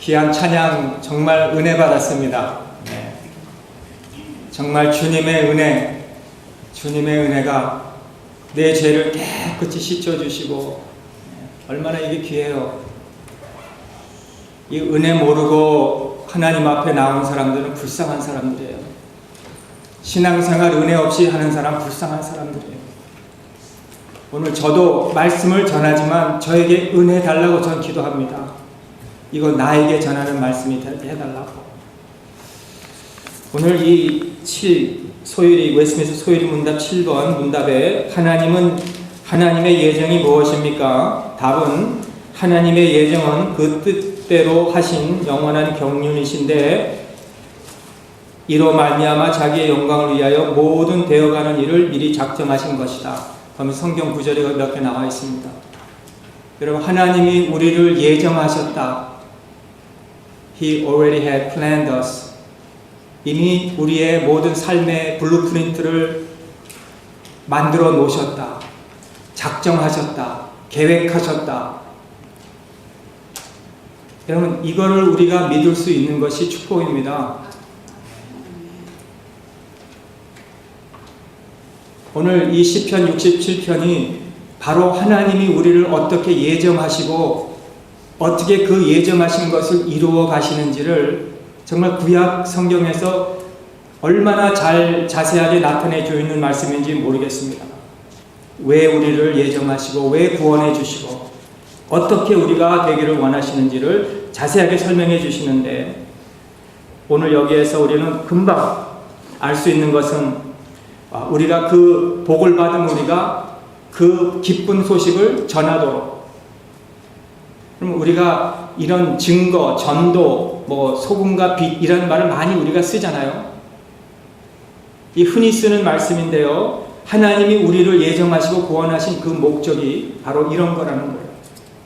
귀한 찬양 정말 은혜 받았습니다. 네. 정말 주님의 은혜가 내 죄를 깨끗이 씻어주시고 얼마나 이게 귀해요. 이 은혜 모르고 하나님 앞에 나온 사람들은 불쌍한 사람들이에요. 신앙생활 은혜 없이 하는 사람 불쌍한 사람들이에요. 오늘 저도 말씀을 전하지만 저에게 은혜 달라고 전 기도합니다. 이거 나에게 전하는 말씀이 되게 해달라고. 오늘 이 소율이 웨스트민스터 소율이 문답 7번 문답에 하나님은 하나님의 예정이 무엇입니까? 답은 하나님의 예정은 그 뜻대로 하신 영원한 경륜이신데 이로 말미암아 자기의 영광을 위하여 모든 되어가는 일을 미리 작정하신 것이다. 그러면서 성경 구절이 몇 개 나와 있습니다. 여러분, 하나님이 우리를 예정하셨다. He already had planned us. 이미 우리의 모든 삶의 블루프린트를 만들어 놓으셨다. 작정하셨다. 계획하셨다. 여러분, 이거를 우리가 믿을 수 있는 것이 축복입니다. 오늘 이 시편 67편이 바로 하나님이 우리를 어떻게 예정하시고 어떻게 그 예정하신 것을 이루어 가시는지를 정말 구약 성경에서 얼마나 자세하게 나타내 주 있는 말씀인지 모르겠습니다. 왜 우리를 예정하시고 왜 구원해 주시고 어떻게 우리가 되기를 원하시는지를 자세하게 설명해 주시는데, 오늘 여기에서 우리는 금방 알 수 있는 것은 우리가 그 복을 받은 우리가 그 기쁜 소식을 전하도록. 그럼 우리가 이런 증거, 전도, 소금과 빛 이런 말을 많이 우리가 쓰잖아요. 이 흔히 쓰는 말씀인데요. 하나님이 우리를 예정하시고 구원하신 그 목적이 바로 이런 거라는 거예요.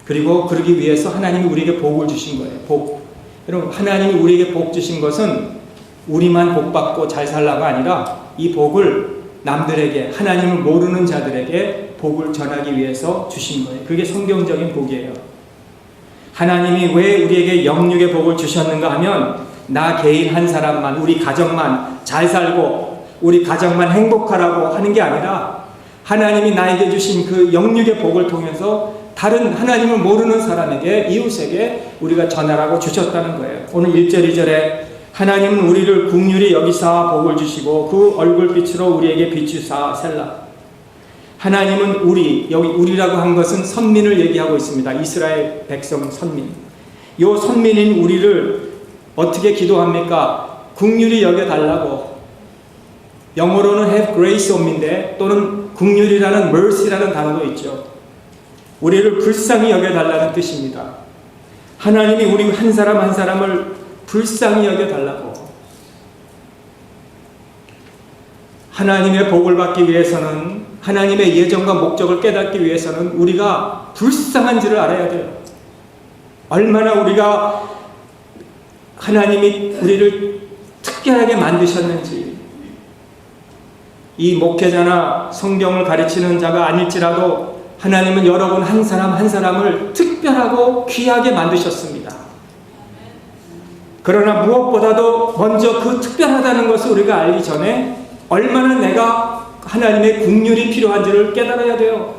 그리고 그러기 위해서 하나님이 우리에게 복을 주신 거예요. 복. 여러분, 하나님이 우리에게 복 주신 것은 우리만 복 받고 잘 살라가 아니라 이 복을 남들에게, 하나님을 모르는 자들에게 복을 전하기 위해서 주신 거예요. 그게 성경적인 복이에요. 하나님이 왜 우리에게 영육의 복을 주셨는가 하면 나 개인 한 사람만, 우리 가정만 잘 살고 우리 가정만 행복하라고 하는 게 아니라 하나님이 나에게 주신 그 영육의 복을 통해서 다른 하나님을 모르는 사람에게, 이웃에게 우리가 전하라고 주셨다는 거예요. 오늘 1절 2절에 하나님은 우리를 긍휼히 여기사 복을 주시고 그 얼굴빛으로 우리에게 비추사 셀라. 하나님은 여기 우리라고 한 것은 선민을 얘기하고 있습니다. 이스라엘 백성 선민. 이 선민인 우리를 어떻게 기도합니까? 긍휼히 여겨달라고. 영어로는 have grace on me인데 또는 긍휼이라는 mercy라는 단어도 있죠. 우리를 불쌍히 여겨달라는 뜻입니다. 하나님이 우리 한 사람 한 사람을 불쌍히 여겨달라고. 하나님의 복을 받기 위해서는, 하나님의 예정과 목적을 깨닫기 위해서는 우리가 불쌍한지를 알아야 돼요. 얼마나 우리가 하나님이 우리를 특별하게 만드셨는지. 이 목회자나 성경을 가르치는 자가 아닐지라도 하나님은 여러분 한 사람 한 사람을 특별하고 귀하게 만드셨습니다. 그러나 무엇보다도 먼저 그 특별하다는 것을 우리가 알기 전에 얼마나 내가 하나님의 긍휼이 필요한지를 깨달아야 돼요.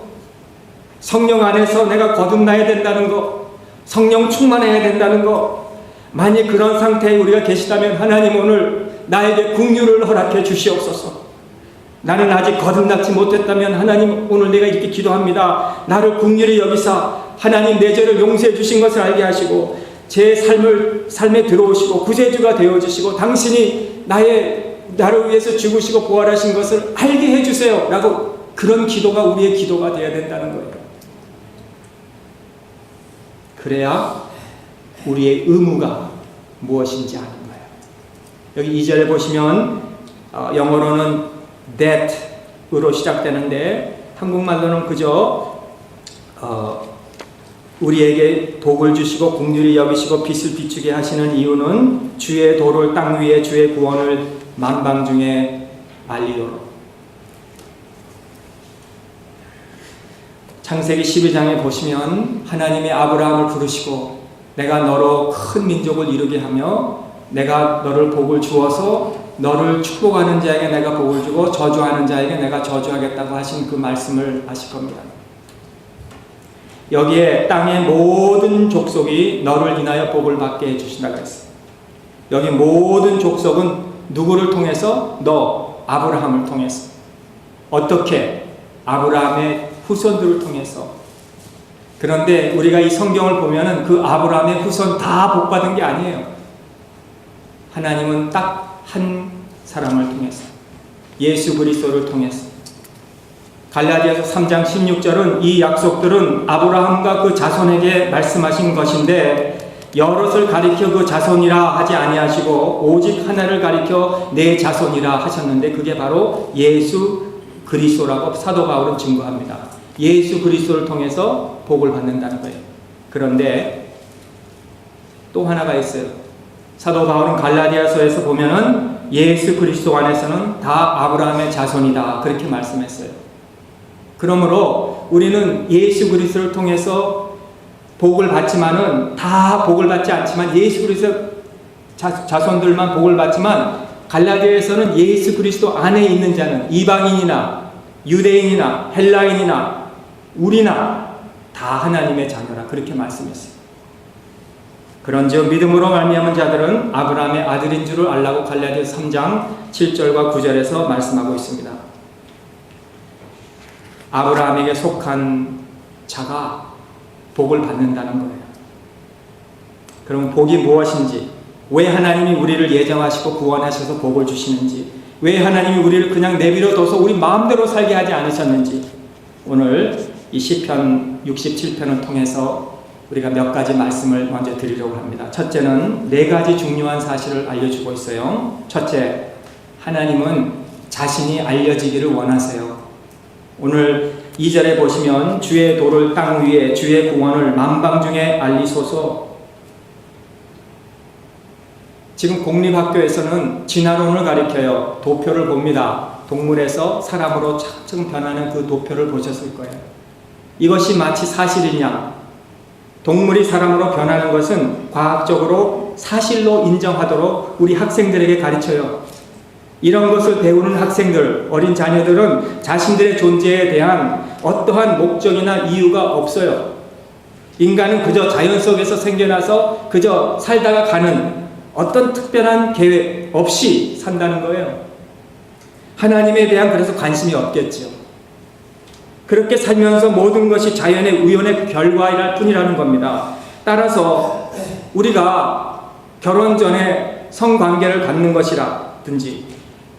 성령 안에서 내가 거듭나야 된다는 것, 성령 충만해야 된다는 것. 만약 그런 상태에 우리가 계시다면 하나님 오늘 나에게 긍휼을 허락해 주시옵소서. 나는 아직 거듭나지 못했다면 하나님 오늘 내가 이렇게 기도합니다. 나를 긍휼히 여기사 하나님 내 죄를 용서해 주신 것을 알게 하시고 제 삶에 들어오시고 구세주가 되어주시고 당신이 나를 위해서 죽으시고 부활하신 것을 알게 해주세요 라고, 그런 기도가 우리의 기도가 되어야 된다는 거예요. 그래야 우리의 의무가 무엇인지 아는 거예요. 여기 2절에 보시면 영어로는 that으로 시작되는데 한국말로는 그저 우리에게 복을 주시고 긍휼히 여기시고 빛을 비추게 하시는 이유는 주의 도를 땅 위에 주의 구원을 만방 중에 알리도록. 창세기 12장에 보시면 하나님이 아브라함을 부르시고 내가 너로 큰 민족을 이루게 하며 내가 너를 복을 주어서 너를 축복하는 자에게 내가 복을 주고 저주하는 자에게 내가 저주하겠다고 하신 그 말씀을 아실 겁니다. 여기에 땅의 모든 족속이 너를 인하여 복을 받게 해주신다고 했어요. 여기 모든 족속은 누구를 통해서? 너 아브라함을 통해서. 어떻게? 아브라함의 후손들을 통해서. 그런데 우리가 이 성경을 보면은 그 아브라함의 후손 다 복받은 게 아니에요. 하나님은 딱 한 사람을 통해서, 예수 그리스도를 통해서. 갈라디아서 3장 16절은 이 약속들은 아브라함과 그 자손에게 말씀하신 것인데 여럿을 가리켜 그 자손이라 하지 아니하시고 오직 하나를 가리켜 내 자손이라 하셨는데 그게 바로 예수 그리스도라고 사도 바울은 증거합니다. 예수 그리스도를 통해서 복을 받는다는 거예요. 그런데 또 하나가 있어요. 사도 바울은 갈라디아서에서 보면은 예수 그리스도 안에서는 다 아브라함의 자손이다 그렇게 말씀했어요. 그러므로 우리는 예수 그리스도를 통해서 복을 받지만은 다 복을 받지 않지만 예수 그리스도 자손들만 복을 받지만 갈라디아에서는 예수 그리스도 안에 있는 자는 이방인이나 유대인이나 헬라인이나 우리나 다 하나님의 자녀라 그렇게 말씀했어요. 그런즉 믿음으로 말미암은 자들은 아브라함의 아들인 줄을 알라고 갈라디아서 3장 7절과 9절에서 말씀하고 있습니다. 아브라함에게 속한 자가 복을 받는다는 거예요. 그럼 복이 무엇인지, 왜 하나님이 우리를 예정하시고 구원하셔서 복을 주시는지, 왜 하나님이 우리를 그냥 내버려둬서 우리 마음대로 살게 하지 않으셨는지 오늘 이 시편 67편을 통해서 우리가 몇 가지 말씀을 먼저 드리려고 합니다. 첫째는 4가지 중요한 사실을 알려주고 있어요. 첫째, 하나님은 자신이 알려지기를 원하세요. 오늘 2절에 보시면 주의 도를 땅 위에 주의 구원을 만방 중에 알리소서. 지금 공립학교에서는 진화론을 가리켜요. 도표를 봅니다. 동물에서 사람으로 차츰 변하는 그 도표를 보셨을 거예요. 이것이 마치 사실이냐? 동물이 사람으로 변하는 것은 과학적으로 사실로 인정하도록 우리 학생들에게 가르쳐요. 이런 것을 배우는 학생들, 어린 자녀들은 자신들의 존재에 대한 어떠한 목적이나 이유가 없어요. 인간은 그저 자연 속에서 생겨나서 그저 살다가 가는 어떤 특별한 계획 없이 산다는 거예요. 하나님에 대한 그래서 관심이 없겠죠. 그렇게 살면서 모든 것이 자연의 우연의 결과일 뿐이라는 겁니다. 따라서 우리가 결혼 전에 성관계를 갖는 것이라든지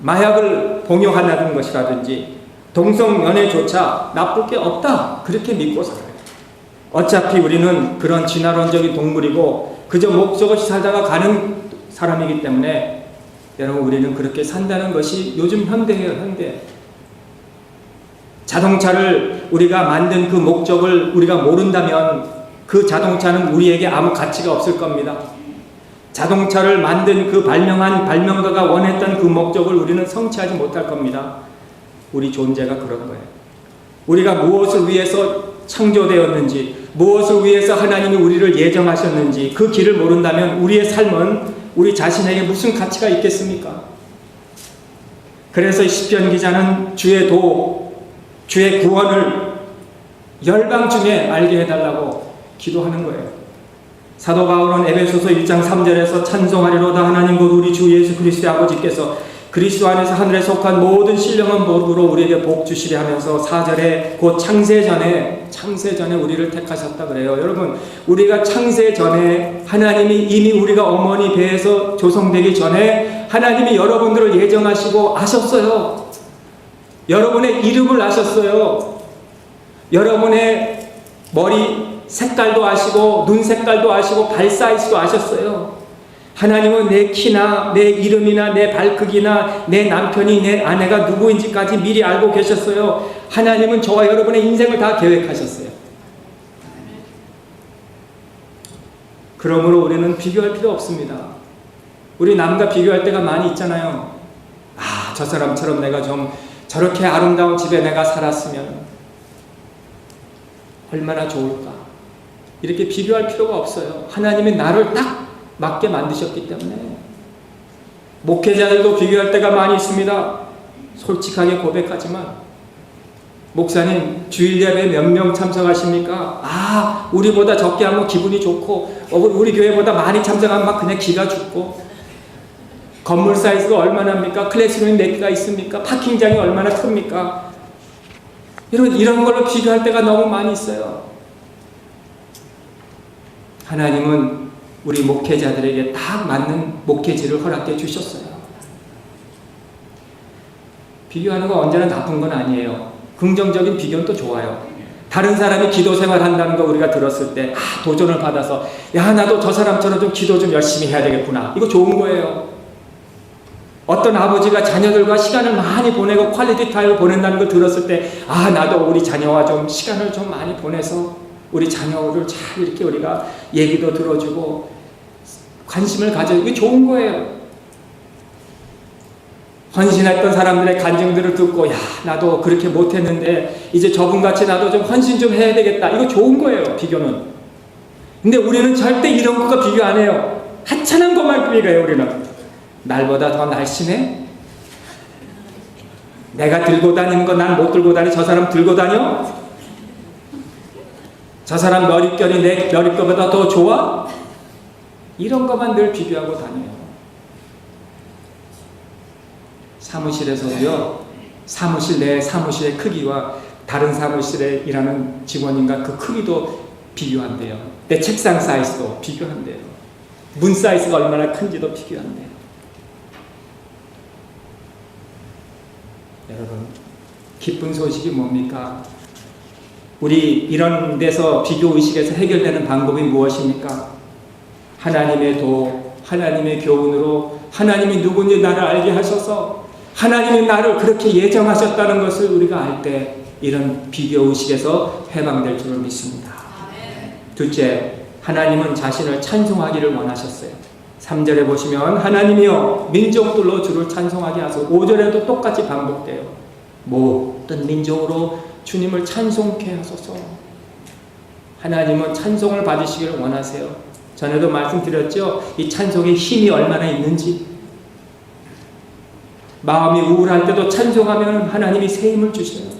마약을 복용하는 것이라든지 동성연애조차 나쁠 게 없다 그렇게 믿고 살아요. 어차피 우리는 그런 진화론적인 동물이고 그저 목적 없이 살다가 가는 사람이기 때문에 여러분 우리는 그렇게 산다는 것이 요즘 현대예요. 현대. 자동차를 우리가 만든 그 목적을 우리가 모른다면 그 자동차는 우리에게 아무 가치가 없을 겁니다. 자동차를 만든 그 발명가가 원했던 그 목적을 우리는 성취하지 못할 겁니다. 우리 존재가 그런 거예요. 우리가 무엇을 위해서 창조되었는지, 무엇을 위해서 하나님이 우리를 예정하셨는지 그 길을 모른다면 우리의 삶은 우리 자신에게 무슨 가치가 있겠습니까? 그래서 시편 기자는 주의 구원을 열방 중에 알게 해달라고 기도하는 거예요. 사도 바울은 에베소서 1장 3절에서 찬송하리로다 하나님 곧 우리 주 예수 그리스도의 아버지께서 그리스도 안에서 하늘에 속한 모든 신령한 복으로 우리에게 복 주시리 하면서 4절에 곧 창세 전에 우리를 택하셨다 그래요. 여러분 우리가 창세 전에 하나님이 이미 우리가 어머니 배에서 조성되기 전에 하나님이 여러분들을 예정하시고 아셨어요. 여러분의 이름을 아셨어요. 여러분의 머리 색깔도 아시고 눈 색깔도 아시고 발 사이즈도 아셨어요. 하나님은 내 키나 내 이름이나 내 발 크기나 내 남편이 내 아내가 누구인지까지 미리 알고 계셨어요. 하나님은 저와 여러분의 인생을 다 계획하셨어요. 그러므로 우리는 비교할 필요 없습니다. 우리 남과 비교할 때가 많이 있잖아요. 아, 저 사람처럼 내가 좀 저렇게 아름다운 집에 내가 살았으면 얼마나 좋을까. 이렇게 비교할 필요가 없어요. 하나님이 나를 딱 맞게 만드셨기 때문에. 목회자들도 비교할 때가 많이 있습니다. 솔직하게 고백하지만, 목사님 주일 예배 몇 명 참석하십니까? 우리보다 적게 하면 기분이 좋고, 우리 교회보다 많이 참석하면 막 그냥 기가 죽고, 건물 사이즈가 얼마나 합니까? 클래스룸이 몇 개가 있습니까? 파킹장이 얼마나 큽니까? 이런 걸로 비교할 때가 너무 많이 있어요. 하나님은 우리 목회자들에게 딱 맞는 목회지를 허락해 주셨어요. 비교하는 건 언제나 나쁜 건 아니에요. 긍정적인 비교는 또 좋아요. 다른 사람이 기도 생활 한다는 거 우리가 들었을 때 도전을 받아서 나도 저 사람처럼 좀 기도 좀 열심히 해야 되겠구나. 이거 좋은 거예요. 어떤 아버지가 자녀들과 시간을 많이 보내고 퀄리티 타임을 보낸다는 걸 들었을 때 나도 우리 자녀와 좀 시간을 좀 많이 보내서 우리 자녀를 잘 이렇게 우리가 얘기도 들어주고 관심을 가져주고 이게 좋은 거예요. 헌신했던 사람들의 간증들을 듣고 나도 그렇게 못했는데 이제 저분같이 나도 좀 헌신 좀 해야 되겠다. 이거 좋은 거예요. 비교는. 근데 우리는 절대 이런 것과 비교 안 해요. 하찮은 것만 비교해요. 우리는. 날보다 더 날씬해? 내가 들고 다니는 거 난 못 들고 다니. 저 사람 들고 다녀? 저 사람 머릿결이 내 머릿결보다 더 좋아? 이런 것만 늘 비교하고 다녀요. 사무실에서도요, 내 사무실의 크기와 다른 사무실에 일하는 직원인가 그 크기도 비교한대요. 내 책상 사이즈도 비교한대요. 문 사이즈가 얼마나 큰지도 비교한대요. 여러분, 기쁜 소식이 뭡니까? 우리 이런 데서 비교의식에서 해결되는 방법이 무엇입니까? 하나님의 도, 하나님의 교훈으로 하나님이 누군지 나를 알게 하셔서 하나님이 나를 그렇게 예정하셨다는 것을 우리가 알 때 이런 비교의식에서 해방될 줄을 믿습니다. 둘째, 하나님은 자신을 찬송하기를 원하셨어요. 3절에 보시면 하나님이여 민족들로 주를 찬송하게 하소서. 5절에도 똑같이 반복돼요. 모든 민족으로 주님을 찬송케 하소서. 하나님은 찬송을 받으시기를 원하세요. 전에도 말씀드렸죠. 이 찬송의 힘이 얼마나 있는지. 마음이 우울할 때도 찬송하면 하나님이 새 힘을 주셔요.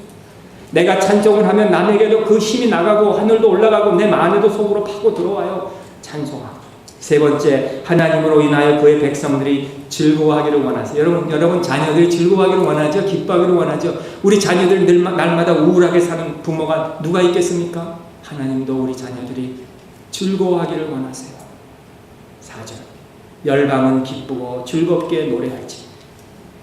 내가 찬송을 하면 남에게도 그 힘이 나가고 하늘도 올라가고 내 마음에도 속으로 파고 들어와요. 찬송하고. 세 번째, 하나님으로 인하여 그의 백성들이 즐거워하기를 원하세요. 여러분 자녀들이 즐거워하기를 원하죠. 기뻐하기를 원하죠. 우리 자녀들 날마다 우울하게 사는 부모가 누가 있겠습니까? 하나님도 우리 자녀들이 즐거워하기를 원하세요. 4절, 열방은 기쁘고 즐겁게 노래하지.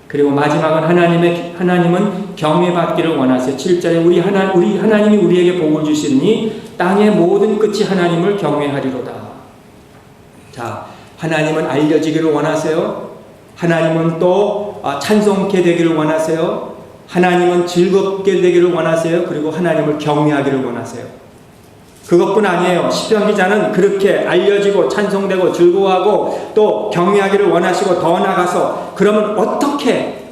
그리고 마지막은 하나님은 경외받기를 원하세요. 7절에 우리 하나님이 우리에게 복을 주시니 땅의 모든 끝이 하나님을 경외하리로다. 자, 하나님은 알려지기를 원하세요. 하나님은 또 찬송케 되기를 원하세요. 하나님은 즐겁게 되기를 원하세요. 그리고 하나님을 경외하기를 원하세요. 그것뿐 아니에요. 시편 기자는 그렇게 알려지고 찬송되고 즐거워하고 또 경외하기를 원하시고 더 나아가서 그러면 어떻게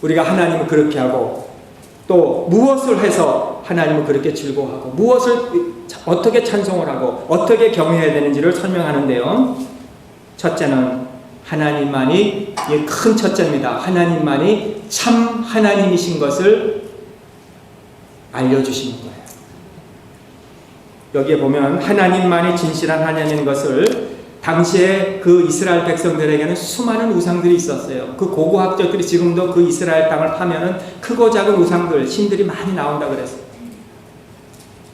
우리가 하나님을 그렇게 하고 또 무엇을 해서 하나님을 그렇게 즐거워하고 무엇을 어떻게 찬송을 하고 어떻게 경외해야 되는지를 설명하는데요. 첫째는 하나님만이, 이게 큰 첫째입니다. 하나님만이 참 하나님이신 것을 알려주시는 거예요. 여기에 보면 하나님만이 진실한 하나님인 것을 당시에 그 이스라엘 백성들에게는 수많은 우상들이 있었어요. 그 고고학자들이 지금도 그 이스라엘 땅을 파면은 크고 작은 우상들, 신들이 많이 나온다 그랬어요.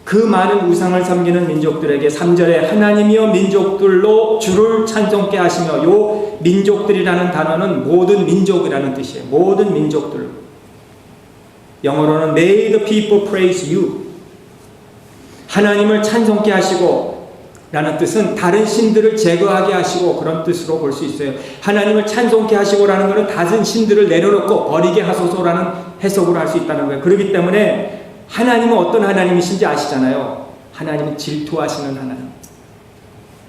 그 많은 우상을 섬기는 민족들에게 3절에 하나님이여 민족들로 주를 찬송케 하시며, 요 민족들이라는 단어는 모든 민족이라는 뜻이에요. 모든 민족들. 영어로는 May the people praise you. 하나님을 찬송케 하시고 라는 뜻은 다른 신들을 제거하게 하시고 그런 뜻으로 볼 수 있어요. 하나님을 찬송케 하시고라는 것은 다른 신들을 내려놓고 버리게 하소서라는 해석으로 할 수 있다는 거예요. 그렇기 때문에 하나님은 어떤 하나님이신지 아시잖아요. 하나님은 질투하시는 하나님,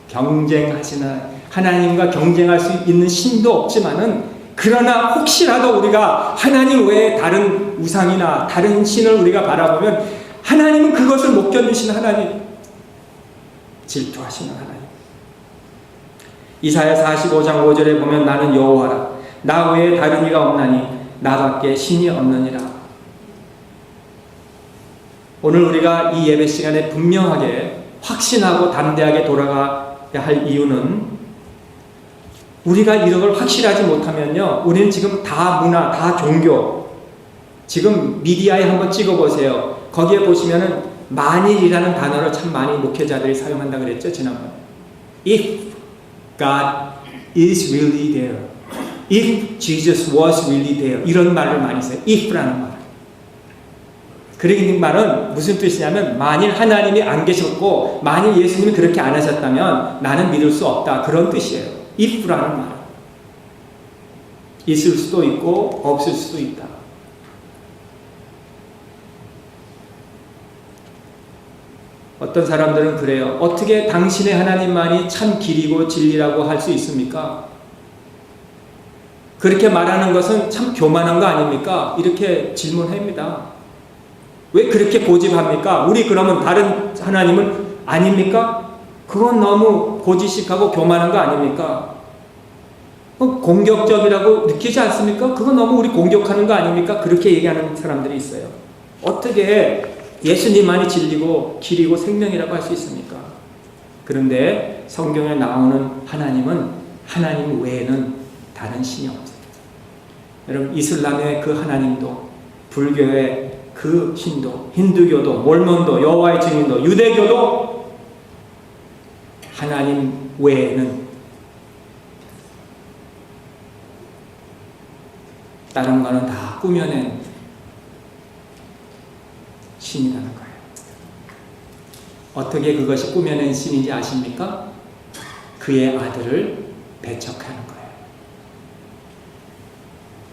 경쟁하시는, 하나님과 경쟁할 수 있는 신도 없지만은, 그러나 혹시라도 우리가 하나님 외에 다른 우상이나 다른 신을 우리가 바라보면 하나님은 그것을 못 견디시는 하나님, 질투하시는 하나님. 이사야 45장 5절에 보면 나는 여호와라 나 외에 다른 이가 없나니 나밖에 신이 없느니라. 오늘 우리가 이 예배 시간에 분명하게 확신하고 담대하게 돌아가야 할 이유는 우리가 이런 걸 확실하지 못하면요, 우리는 지금 다 문화, 다 종교, 지금 미디어에 한번 찍어보세요. 거기에 보시면은 만일이라는 단어를 참 많이 목회자들이 사용한다 그랬죠, 지난번에. If God is really there, if Jesus was really there, 이런 말을 많이 써요. if라는 말. 그 말은 무슨 뜻이냐면 만일 하나님이 안 계셨고 만일 예수님이 그렇게 안 하셨다면 나는 믿을 수 없다, 그런 뜻이에요. if라는 말. 있을 수도 있고 없을 수도 있다. 어떤 사람들은 그래요. 어떻게 당신의 하나님만이 참 길이고 진리라고 할 수 있습니까? 그렇게 말하는 것은 참 교만한 거 아닙니까? 이렇게 질문합니다. 왜 그렇게 고집합니까? 우리 그러면 다른 하나님은 아닙니까? 그건 너무 고지식하고 교만한 거 아닙니까? 공격적이라고 느끼지 않습니까? 그건 너무 우리 공격하는 거 아닙니까? 그렇게 얘기하는 사람들이 있어요. 어떻게 예수님만이 진리고 길이고 생명이라고 할 수 있습니까? 그런데 성경에 나오는 하나님은 하나님 외에는 다른 신이 없어요. 여러분, 이슬람의 그 하나님도, 불교의 그 신도, 힌두교도, 몰몬도, 여호와의 증인도, 유대교도 하나님 외에는 다른 거는 다 꾸며낸 신이라는 거예요. 어떻게 그것이 꾸며낸 신인지 아십니까? 그의 아들을 배척하는 거예요.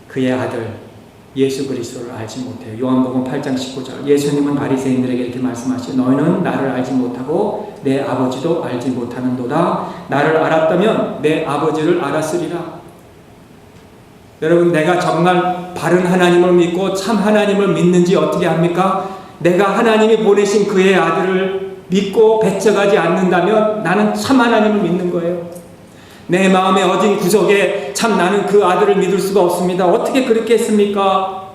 그의 아들 예수 그리스도를 알지 못해요. 요한복음 8장 19절. 예수님은 바리새인들에게 이렇게 말씀하시죠. 너희는 나를 알지 못하고 내 아버지도 알지 못하는도다. 나를 알았다면 내 아버지를 알았으리라. 여러분, 내가 정말 바른 하나님을 믿고 참 하나님을 믿는지 어떻게 합니까? 내가 하나님이 보내신 그의 아들을 믿고 배척하지 않는다면 나는 참 하나님을 믿는 거예요. 내 마음의 어딘 구석에 참 나는 그 아들을 믿을 수가 없습니다. 어떻게 그렇게 했습니까?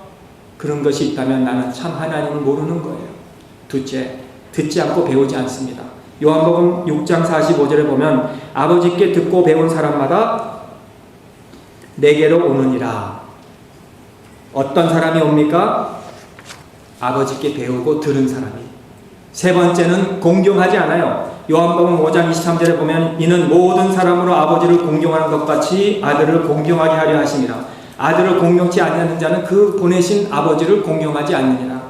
그런 것이 있다면 나는 참 하나님을 모르는 거예요. 둘째, 듣지 않고 배우지 않습니다. 요한복음 6장 45절에 보면 아버지께 듣고 배운 사람마다 내게로 오느니라. 어떤 사람이 옵니까? 아버지께 배우고 들은 사람이. 세 번째는 공경하지 않아요. 요한복음 5장 23절에 보면 이는 모든 사람으로 아버지를 공경하는 것 같이 아들을 공경하게 하려 하심이라. 아들을 공경치 않는 자는 그 보내신 아버지를 공경하지 않느니라.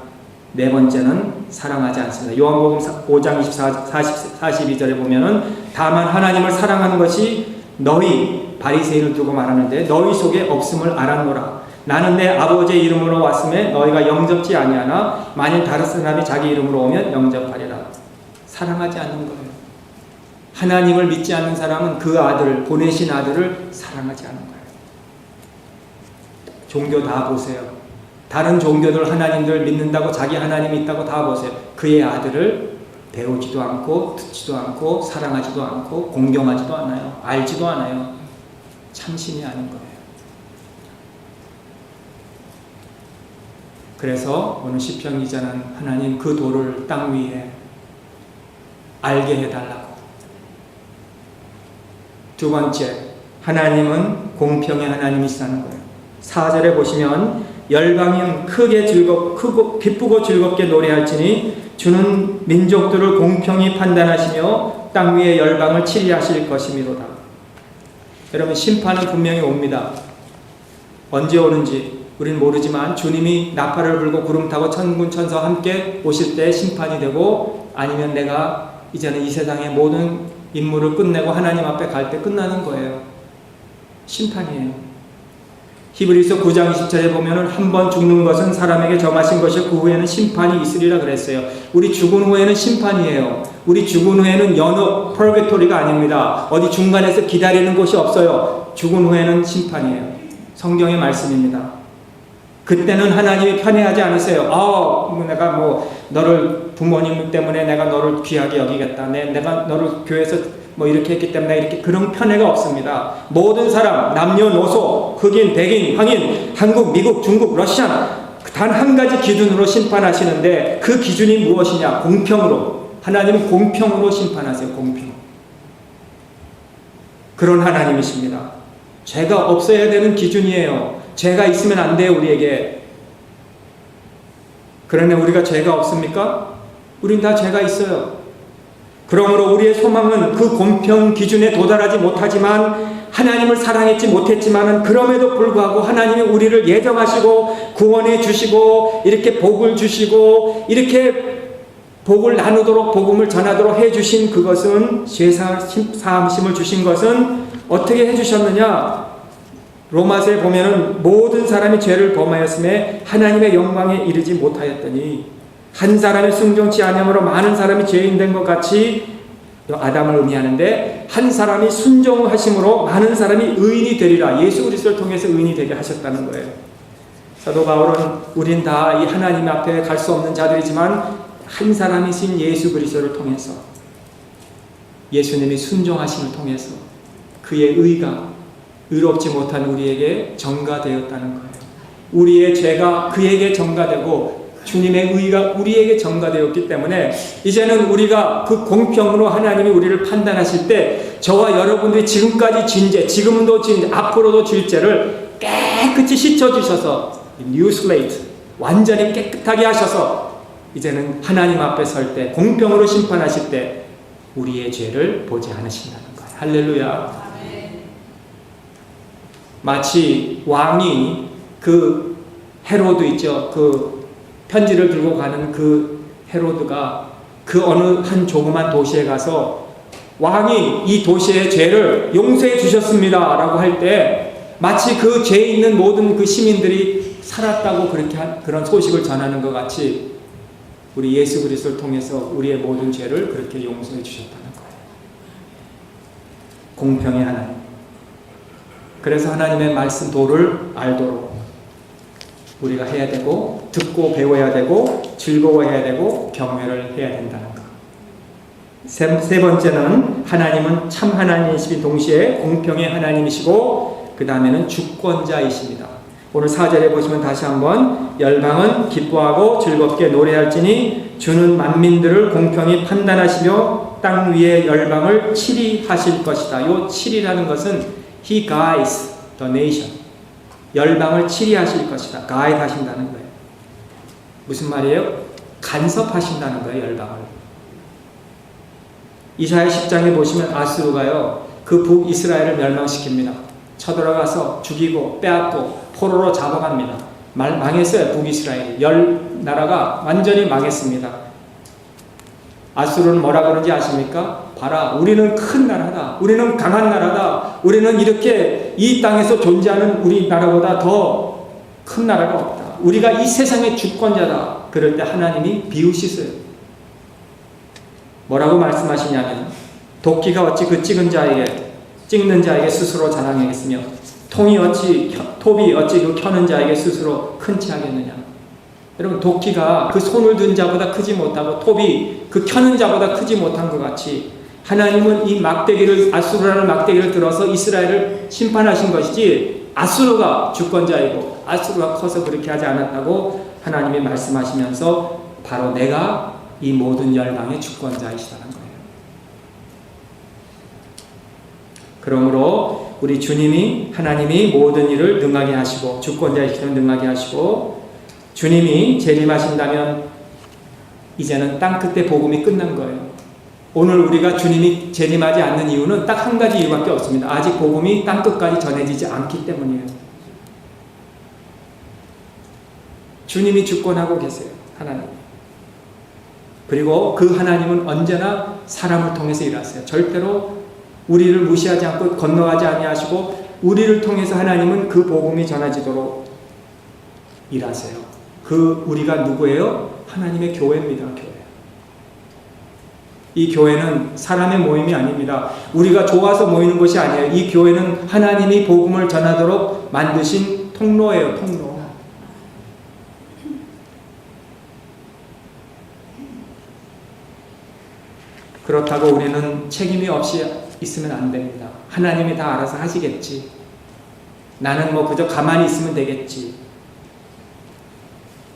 네 번째는 사랑하지 않습니다. 요한복음 5장 42절에 보면은 다만 하나님을 사랑하는 것이 너희 바리새인을 두고 말하는데 너희 속에 없음을 알았노라. 나는 내 아버지의 이름으로 왔음에 너희가 영접지 아니하나 만일 다른 사람이 자기 이름으로 오면 영접하리라. 사랑하지 않는 거예요. 하나님을 믿지 않는 사람은 그 아들을, 보내신 아들을 사랑하지 않는 거예요. 종교 다 보세요. 다른 종교들 하나님들 믿는다고 자기 하나님이 있다고 다 보세요. 그의 아들을 배우지도 않고 듣지도 않고 사랑하지도 않고 공경하지도 않아요. 알지도 않아요. 참신이 아닌 거예요. 그래서 오늘 시편 기자는 하나님 그 도를 땅 위에 알게 해달라고. 두 번째, 하나님은 공평의 하나님이시라는 거예요. 4절에 보시면 열방은 크고 기쁘고 즐겁게 노래할지니 주는 민족들을 공평히 판단하시며 땅 위의 열방을 치리하실 것이미로다. 여러분, 심판은 분명히 옵니다. 언제 오는지 우리는 모르지만 주님이 나팔을 불고 구름 타고 천군 천사와 함께 오실 때 심판이 되고, 아니면 내가 이제는 이 세상의 모든 임무를 끝내고 하나님 앞에 갈 때 끝나는 거예요. 심판이에요. 히브리서 9장 20절에 보면은 한 번 죽는 것은 사람에게 정하신 것이고 그 후에는 심판이 있으리라 그랬어요. 우리 죽은 후에는 심판이에요. 우리 죽은 후에는 연옥, 펄게토리가 아닙니다. 어디 중간에서 기다리는 곳이 없어요. 죽은 후에는 심판이에요. 성경의 말씀입니다. 그때는 하나님이 편애하지 않으세요. 내가 너를 부모님 때문에 내가 너를 귀하게 여기겠다. 내가 너를 교회에서 이렇게 했기 때문에 이렇게 그런 편애가 없습니다. 모든 사람, 남녀노소, 흑인, 백인, 황인, 한국, 미국, 중국, 러시아 단 한 가지 기준으로 심판하시는데 그 기준이 무엇이냐? 공평으로. 하나님은 공평으로 심판하세요. 공평. 그런 하나님이십니다. 죄가 없어야 되는 기준이에요. 죄가 있으면 안 돼요, 우리에게. 그러나 우리가 죄가 없습니까? 우린 다 죄가 있어요. 그러므로 우리의 소망은 그 공평 기준에 도달하지 못하지만 하나님을 사랑했지 못했지만 그럼에도 불구하고 하나님이 우리를 예정하시고 구원해 주시고 이렇게 복을 주시고 이렇게 복을 나누도록 복음을 전하도록 해주신 그것은 죄사함심을 주신 것은 어떻게 해주셨느냐? 로마서에 보면은 모든 사람이 죄를 범하였음에 하나님의 영광에 이르지 못하였더니 한 사람이 순종치 아니함으로 많은 사람이 죄인 된 것 같이 아담을 의미하는데 한 사람이 순종하심으로 많은 사람이 의인이 되리라. 예수 그리스도를 통해서 의인이 되게 하셨다는 거예요. 사도 바울은 우린 다 이 하나님 앞에 갈 수 없는 자들이지만 한 사람이신 예수 그리스도를 통해서 예수님이 순종하심을 통해서 그의 의가 의롭지 못한 우리에게 전가되었다는 거예요. 우리의 죄가 그에게 전가되고 주님의 의가 우리에게 전가되었기 때문에 이제는 우리가 그 공평으로 하나님이 우리를 판단하실 때 저와 여러분들이 지금까지 진 죄, 지금도 진 죄, 앞으로도 질 죄를 깨끗이 씻어주셔서 뉴 슬레이트, 완전히 깨끗하게 하셔서 이제는 하나님 앞에 설 때 공평으로 심판하실 때 우리의 죄를 보지 않으신다는 거예요. 할렐루야. 마치 왕이 그 헤로드 있죠. 그 편지를 들고 가는 그 헤로드가 그 어느 한 조그만 도시에 가서 왕이 이 도시의 죄를 용서해 주셨습니다 라고 할 때 마치 그 죄 있는 모든 그 시민들이 살았다고 그렇게 그런 소식을 전하는 것 같이 우리 예수 그리스도를 통해서 우리의 모든 죄를 그렇게 용서해 주셨다는 거예요. 공평의 하나님. 그래서 하나님의 말씀 도를 알도록 우리가 해야 되고 듣고 배워야 되고 즐거워해야 되고 경외를 해야 된다는 것. 세 번째는 하나님은 참 하나님이시기 동시에 공평의 하나님이시고 그 다음에는 주권자이십니다. 오늘 4절에 보시면 다시 한번 열방은 기뻐하고 즐겁게 노래할지니 주는 만민들을 공평히 판단하시며 땅 위의 열방을 치리하실 것이다. 이 치리라는 것은 He guides the nation. 열방을 치리하실 것이다. guide 하신다는 거예요. 무슨 말이에요? 간섭하신다는 거예요. 열방을. 이사야 10장에 보시면 아수르가요 그 북이스라엘을 멸망시킵니다. 쳐들어가서 죽이고 빼앗고 포로로 잡아갑니다. 망했어요. 북이스라엘이. 나라가 완전히 망했습니다. 아수르는 뭐라 그러는지 아십니까? 봐라, 우리는 큰 나라다. 우리는 강한 나라다. 우리는 이렇게 이 땅에서 존재하는 우리나라보다 더 큰 나라가 없다. 우리가 이 세상의 주권자다. 그럴 때 하나님이 비웃으세요. 뭐라고 말씀하시냐면 도끼가 어찌 그 찍는 자에게 스스로 자랑하겠으며 톱이 어찌 그 켜는 자에게 스스로 큰 치 하겠느냐. 여러분, 도끼가 그 손을 든 자보다 크지 못하고 톱이 그 켜는 자보다 크지 못한 것 같이 하나님은 이 아수르라는 막대기를 들어서 이스라엘을 심판하신 것이지 아수르가 주권자이고 아수르가 커서 그렇게 하지 않았다고 하나님이 말씀하시면서 바로 내가 이 모든 열방의 주권자이시다는 거예요. 그러므로 우리 주님이 하나님이 모든 일을 능하게 하시고 주권자이시면 능하게 하시고 주님이 재림하신다면 이제는 땅끝에 복음이 끝난 거예요. 오늘 우리가 주님이 재림하지 않는 이유는 딱 한 가지 이유밖에 없습니다. 아직 복음이 땅끝까지 전해지지 않기 때문이에요. 주님이 주권하고 계세요. 하나님. 그리고 그 하나님은 언제나 사람을 통해서 일하세요. 절대로 우리를 무시하지 않고 건너가지 아니하시고 우리를 통해서 하나님은 그 복음이 전해지도록 일하세요. 우리가 누구예요? 하나님의 교회입니다. 교회. 이 교회는 사람의 모임이 아닙니다. 우리가 좋아서 모이는 것이 아니에요. 이 교회는 하나님이 복음을 전하도록 만드신 통로예요. 통로. 그렇다고 우리는 책임이 없이 있으면 안 됩니다. 하나님이 다 알아서 하시겠지. 나는 뭐 그저 가만히 있으면 되겠지.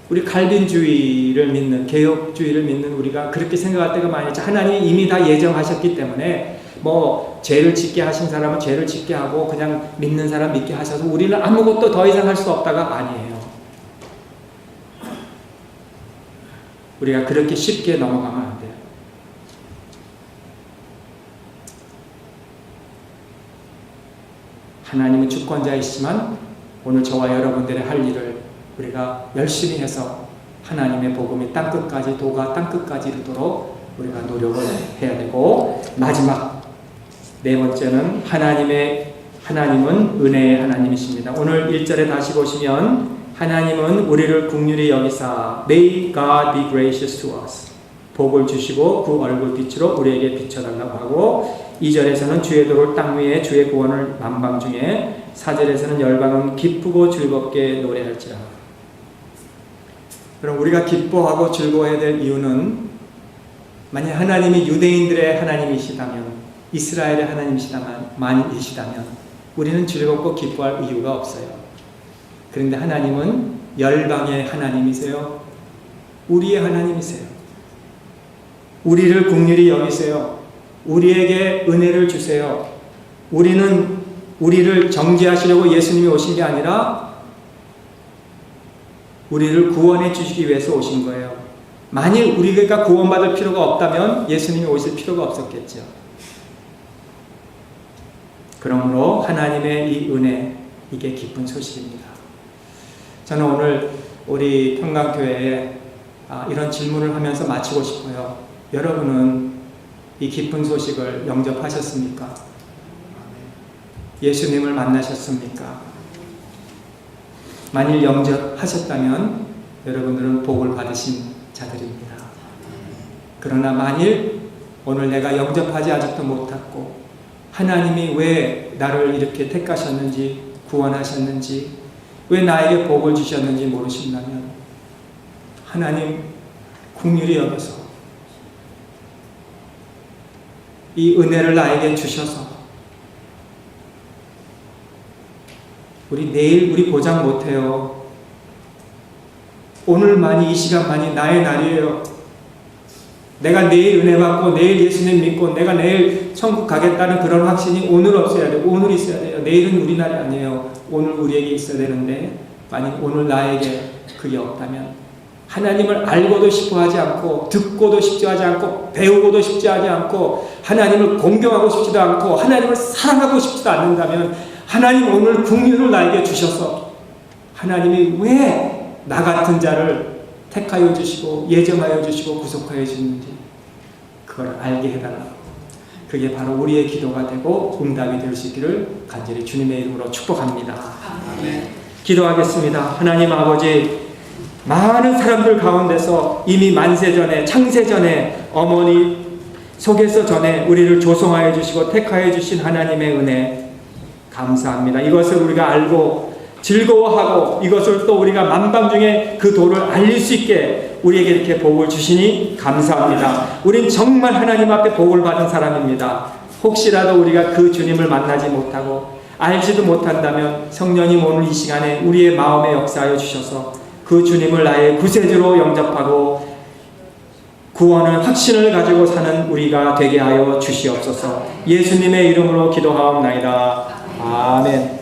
우리 칼빈주의를 믿는, 개혁주의를 믿는 우리가 그렇게 생각할 때가 많이 있죠. 하나님이 이미 다 예정하셨기 때문에 뭐 죄를 짓게 하신 사람은 죄를 짓게 하고 그냥 믿는 사람 믿게 하셔서 우리는 아무것도 더 이상 할 수 없다가 아니에요. 우리가 그렇게 쉽게 넘어가면 안 돼요. 하나님은 주권자이시지만 오늘 저와 여러분들의 할 일을 우리가 열심히 해서 하나님의 복음이 땅끝까지, 도가 땅끝까지 이르도록 우리가 노력을 해야 되고, 마지막 네 번째는 하나님은 은혜의 하나님이십니다. 오늘 1절에 다시 보시면 하나님은 우리를 긍휼히 여기사 May God be gracious to us. 복을 주시고 그 얼굴 빛으로 우리에게 비춰달라고 하고, 2절에서는 주의 도를 땅 위에 주의 구원을 만방 중에, 4절에서는 열방은 기쁘고 즐겁게 노래할지라. 그럼 우리가 기뻐하고 즐거워해야 될 이유는, 만약 하나님이 유대인들의 하나님이시다면, 이스라엘의 하나님이시다면 우리는 즐겁고 기뻐할 이유가 없어요. 그런데 하나님은 열방의 하나님이세요. 우리의 하나님이세요. 우리를 긍휼히 여기세요. 우리에게 은혜를 주세요. 우리를 정죄하시려고 예수님이 오신 게 아니라 우리를 구원해 주시기 위해서 오신 거예요. 만일 우리가 구원받을 필요가 없다면 예수님이 오실 필요가 없었겠죠. 그러므로 하나님의 이 은혜, 이게 기쁜 소식입니다. 저는 오늘 우리 평강교회에 이런 질문을 하면서 마치고 싶어요. 여러분은 이 기쁜 소식을 영접하셨습니까? 예수님을 만나셨습니까? 만일 영접하셨다면 여러분들은 복을 받으신 자들입니다. 그러나 만일 오늘 내가 영접하지 아직도 못했고, 하나님이 왜 나를 이렇게 택하셨는지, 구원하셨는지, 왜 나에게 복을 주셨는지 모르신다면 하나님 긍휼히 여겨서 이 은혜를 나에게 주셔서, 내일 우리 보장 못해요. 오늘만이, 이 시간만이 나의 날이에요. 내가 내일 은혜 받고 내일 예수님 믿고 내가 내일 천국 가겠다는 그런 확신이 오늘 없어야 돼요. 오늘 있어야 돼요. 내일은 우리 날이 아니에요. 오늘 우리에게 있어야 되는데, 만약 오늘 나에게 그게 없다면, 하나님을 알고도 싶어 하지 않고, 듣고도 싶지 하지 않고, 배우고도 싶지 하지 않고, 하나님을 공경하고 싶지도 않고, 하나님을 사랑하고 싶지도 않는다면, 하나님 오늘 긍휼을 나에게 주셔서 하나님이 왜 나 같은 자를 택하여 주시고 예정하여 주시고 구속하여 주는지 그걸 알게 해달라고. 그게 바로 우리의 기도가 되고 응답이 될 수 있기를 간절히 주님의 이름으로 축복합니다. 아멘. 기도하겠습니다. 하나님 아버지, 많은 사람들 가운데서 이미 만세전에, 창세전에, 어머니 속에서 전에 우리를 조성하여 주시고 택하여 주신 하나님의 은혜 감사합니다. 이것을 우리가 알고 즐거워하고 이것을 또 우리가 만방중에 그 도를 알릴 수 있게 우리에게 이렇게 복을 주시니 감사합니다. 우린 정말 하나님 앞에 복을 받은 사람입니다. 혹시라도 우리가 그 주님을 만나지 못하고 알지도 못한다면 성령님 오늘 이 시간에 우리의 마음에 역사하여 주셔서 그 주님을 나의 구세주로 영접하고 구원을, 확신을 가지고 사는 우리가 되게 하여 주시옵소서. 예수님의 이름으로 기도하옵나이다. 아멘.